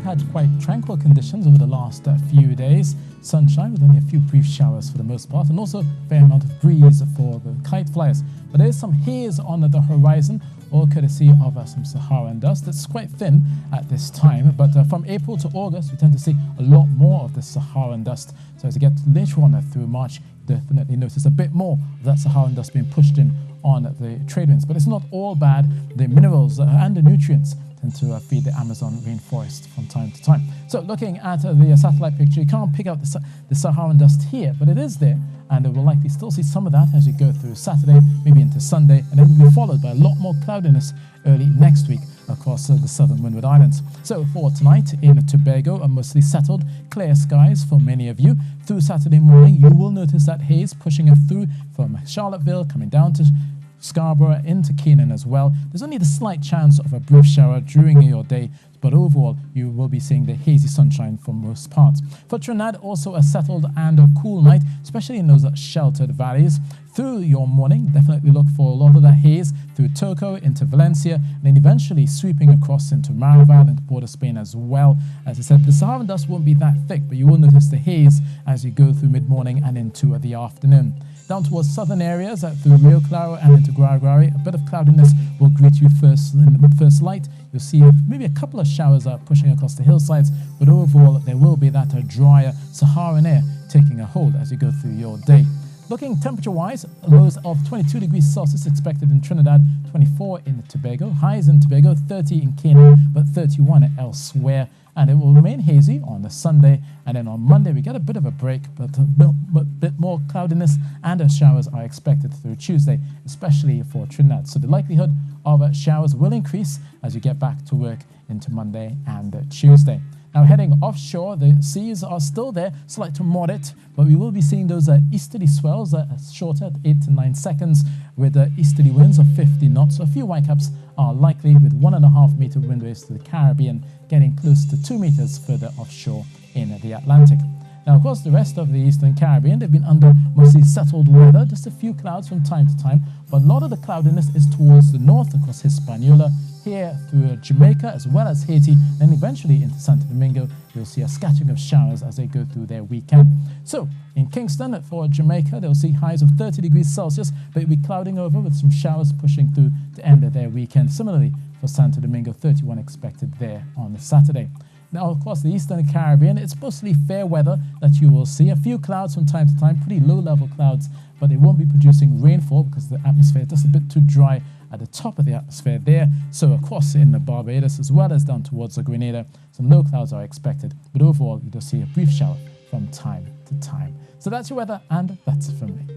had quite tranquil conditions over the last few days. Sunshine with only a few brief showers for the most part, and also a fair amount of breeze for the kite flyers. But there is some haze on the horizon, all courtesy of some Saharan dust. It's quite thin at this time, but from April to August, we tend to see a lot more of the Saharan dust. So as you get later on through March, definitely notice a bit more of that Saharan dust being pushed in on the trade winds. But it's not all bad. The minerals and the nutrients tend to feed the Amazon rainforest from time to time. So looking at the satellite picture, you can't pick out the Saharan dust here, but it is there, and we'll likely still see some of that as we go through Saturday, maybe into Sunday, and then we'll be followed by a lot more cloudiness early next week across the southern Windward Islands. So for tonight in Tobago, a mostly settled, clear skies for many of you. Through Saturday morning, you will notice that haze pushing through from Charlottesville, coming down to Scarborough into Canaan as well. There's only the slight chance of a brief shower during your day, but overall you will be seeing the hazy sunshine for most parts. For Trinidad, also a settled and a cool night, especially in those sheltered valleys. Through your morning, definitely look for a lot of that haze through Toco into Valencia, and then eventually sweeping across into Marival, into Port of Spain as well. As I said, the Saharan dust won't be that thick, but you will notice the haze as you go through mid-morning and into the afternoon. Down towards southern areas, through Rio Claro and into Guaraguari, a bit of cloudiness will greet you first light. You'll see maybe a couple of showers pushing across the hillsides, but overall there will be that drier Saharan air taking a hold as you go through your day. Looking temperature-wise, lows of 22 degrees Celsius expected in Trinidad, 24 in Tobago, highs in Tobago, 30 in Canaan, but 31 elsewhere. And it will remain hazy on the Sunday, and then on Monday we get a bit of a break, but a bit more cloudiness, and showers are expected through Tuesday, especially for Trinidad. So the likelihood of showers will increase as you get back to work into Monday and Tuesday. Now heading offshore, the seas are still there, slight to moderate, but we will be seeing those easterly swells shorter at 8 to 9 seconds with easterly winds of 50 knots. So a few whitecaps are likely with 1.5 meter wind waves to the Caribbean, getting close to 2 meters further offshore in the Atlantic. Now, of course, the rest of the Eastern Caribbean, they've been under mostly settled weather, just a few clouds from time to time, but a lot of the cloudiness is towards the north across Hispaniola, here through Jamaica as well as Haiti, and eventually into Santo Domingo. You'll see a scattering of showers as they go through their weekend. So in Kingston for Jamaica, they'll see highs of 30 degrees Celsius, but it'll be clouding over with some showers pushing through to end of their weekend. Similarly for Santo Domingo, 31 expected there on the Saturday. Now, of course, the Eastern Caribbean, it's mostly fair weather that you will see. A few clouds from time to time, pretty low-level clouds, but they won't be producing rainfall because the atmosphere is just a bit too dry at the top of the atmosphere there. So, of course, in the Barbados as well as down towards the Grenada, some low clouds are expected, but overall, you'll see a brief shower from time to time. So that's your weather, and that's it from me.